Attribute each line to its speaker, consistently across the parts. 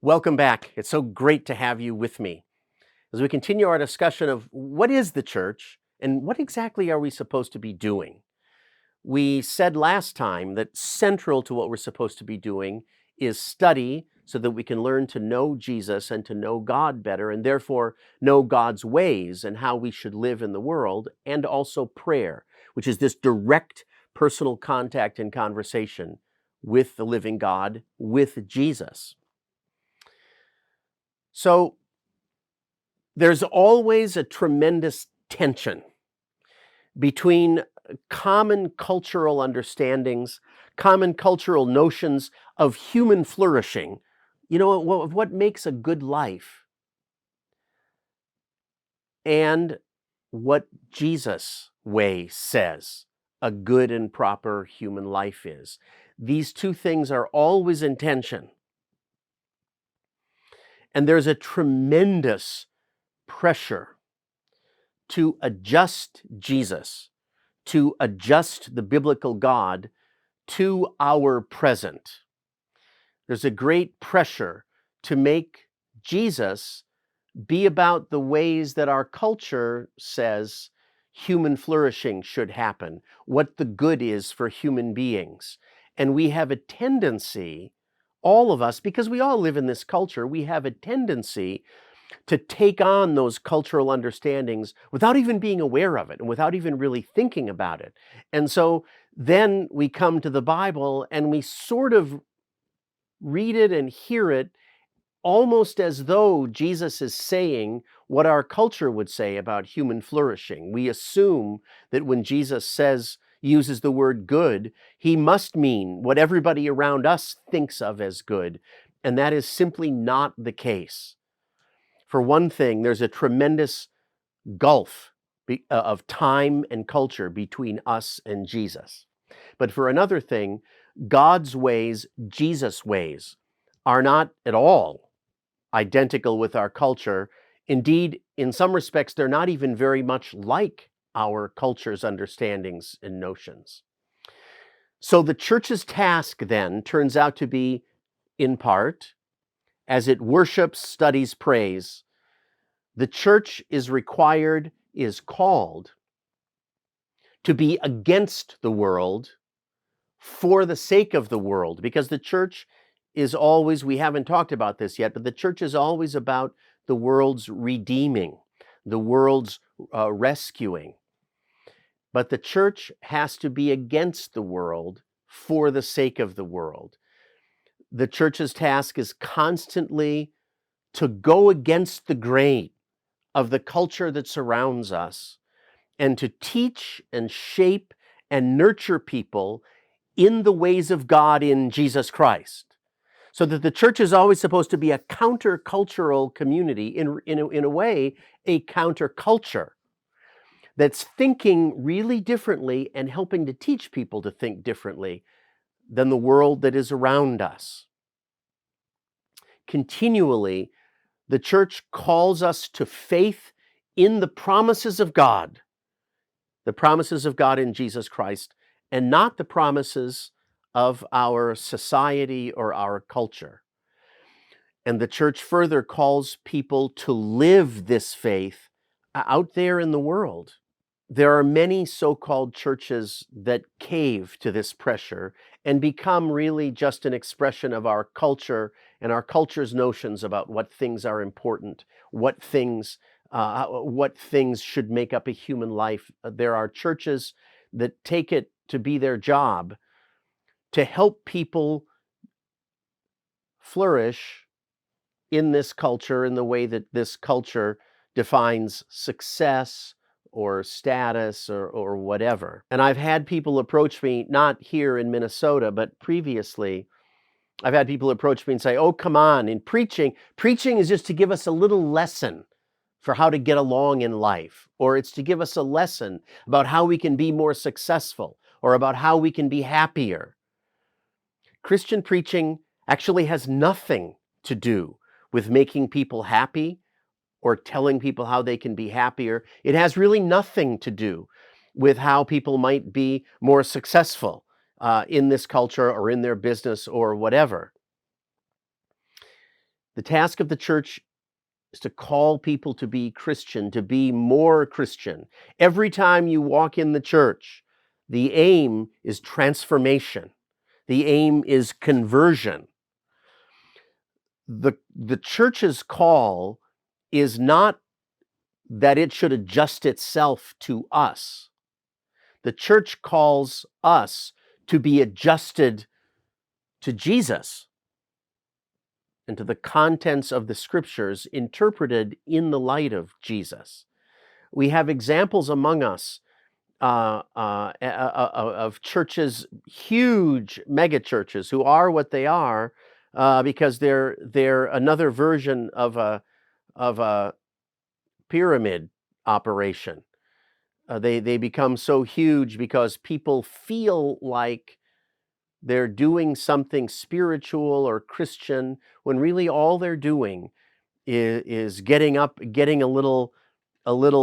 Speaker 1: Welcome back. It's so great to have you with me as we continue our discussion of what is the church and what exactly are we supposed to be doing. We said last time that central to what we're supposed to be doing is study so that we can learn to know Jesus and to know God better and therefore know God's ways and how we should live in the world, and also prayer, which is this direct personal contact and conversation with the living God, with Jesus. So there's always a tremendous tension between common cultural understandings, common cultural notions of human flourishing, what makes a good life, and what Jesus' way says a good and proper human life is. These two things are always in tension. And there's a tremendous pressure to adjust Jesus, to adjust the biblical God to our present. There's a great pressure to make Jesus be about the ways that our culture says human flourishing should happen, what the good is for human beings. And we have a tendency, all of us, because we all live in this culture, we have a tendency to take on those cultural understandings without even being aware of it and without even really thinking about it. And so then we come to the Bible and we sort of read it and hear it almost as though Jesus is saying what our culture would say about human flourishing. We assume that when Jesus uses the word good, he must mean what everybody around us thinks of as good. And that is simply not the case. For one thing, there's a tremendous gulf of time and culture between us and Jesus. But for another thing, God's ways, Jesus' ways, are not at all identical with our culture. Indeed, in some respects, they're not even very much like our culture's understandings and notions. So the church's task then turns out to be, in part, as it worships, studies, prays, the church is called to be against the world for the sake of the world, because the church is always, we haven't talked about this yet, but the church is always about the world's redeeming, the world's rescuing. But the church has to be against the world for the sake of the world. The church's task is constantly to go against the grain of the culture that surrounds us and to teach and shape and nurture people in the ways of God in Jesus Christ. So that the church is always supposed to be a countercultural community, in a way, a counterculture that's thinking really differently and helping to teach people to think differently than the world that is around us. Continually, the church calls us to faith in the promises of God in Jesus Christ, and not the promises of our society or our culture. And the church further calls people to live this faith out there in the world. There are many so-called churches that cave to this pressure and become really just an expression of our culture and our culture's notions about what things are important, what things should make up a human life. There are churches that take it to be their job to help people flourish in this culture in the way that this culture defines success or status or whatever. And I've had people approach me, not here in Minnesota, but previously, I've had people approach me and say, oh, come on, in preaching is just to give us a little lesson for how to get along in life, or it's to give us a lesson about how we can be more successful, or about how we can be happier. Christian preaching actually has nothing to do with making people happy or telling people how they can be happier. It has really nothing to do with how people might be more successful in this culture or in their business or whatever. The task of the church is to call people to be Christian, to be more Christian. Every time you walk in the church, the aim is transformation. The aim is conversion. The church's call is not that it should adjust itself to us. The church calls us to be adjusted to Jesus and to the contents of the scriptures interpreted in the light of Jesus. We have examples among us of churches, huge mega churches, who are what they are because they're another version of a pyramid operation. They become so huge because people feel like they're doing something spiritual or Christian when really all they're doing is getting up, getting a little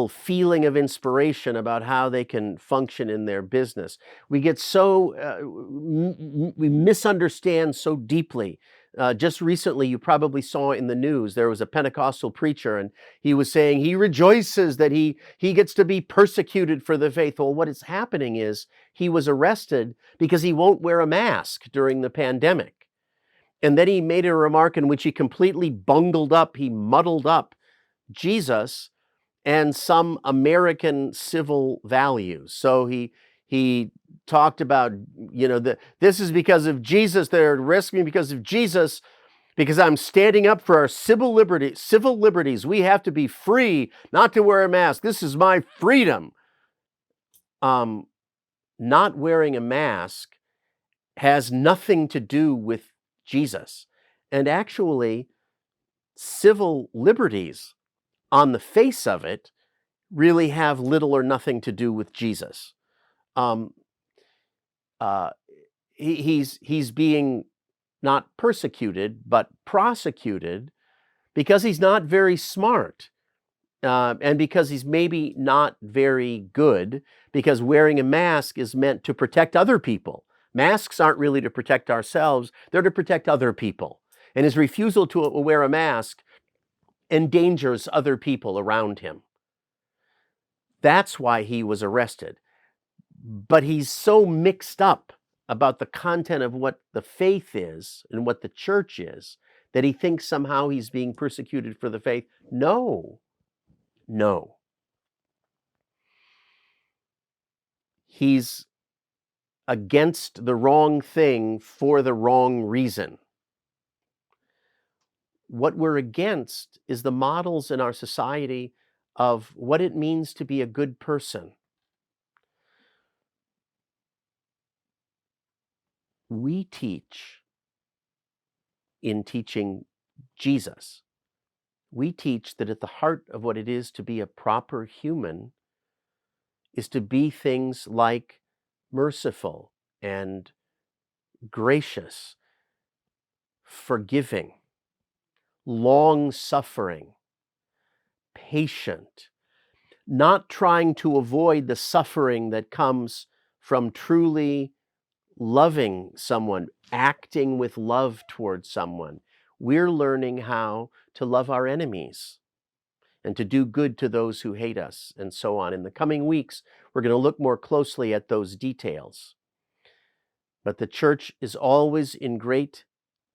Speaker 1: feeling of inspiration about how they can function in their business. We get so we misunderstand so deeply. Just recently, you probably saw in the news, there was a Pentecostal preacher, and he was saying he rejoices that he gets to be persecuted for the faith. Well, what is happening is he was arrested because he won't wear a mask during the pandemic. And then he made a remark in which he completely bungled up, he muddled up Jesus and some American civil values. So he talked about, this is because of Jesus. They're arresting me because of Jesus, because I'm standing up for our civil liberties. We have to be free not to wear a mask. This is my freedom. Not wearing a mask has nothing to do with Jesus. And actually, civil liberties, on the face of it, really have little or nothing to do with Jesus. He's being not persecuted, but prosecuted because he's not very smart, and because he's maybe not very good, because wearing a mask is meant to protect other people. Masks aren't really to protect ourselves, they're to protect other people. And his refusal to wear a mask endangers other people around him. That's why he was arrested. But he's so mixed up about the content of what the faith is and what the church is that he thinks somehow he's being persecuted for the faith. No. He's against the wrong thing for the wrong reason. What we're against is the models in our society of what it means to be a good person. We teach, in teaching Jesus, we teach that at the heart of what it is to be a proper human is to be things like merciful and gracious, forgiving, long-suffering, patient, not trying to avoid the suffering that comes from truly loving someone, acting with love towards someone. We're learning how to love our enemies and to do good to those who hate us, and so on. In the coming weeks, we're going to look more closely at those details. But the church is always in great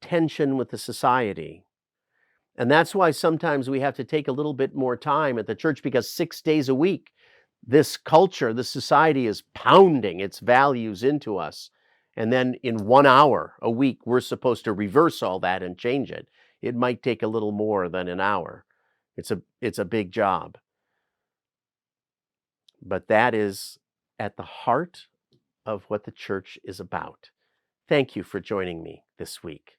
Speaker 1: tension with the society. And that's why sometimes we have to take a little bit more time at the church, because 6 days a week, this culture, this society is pounding its values into us. And then in 1 hour a week, we're supposed to reverse all that and change it. It might take a little more than an hour. It's a big job. But that is at the heart of what the church is about. Thank you for joining me this week.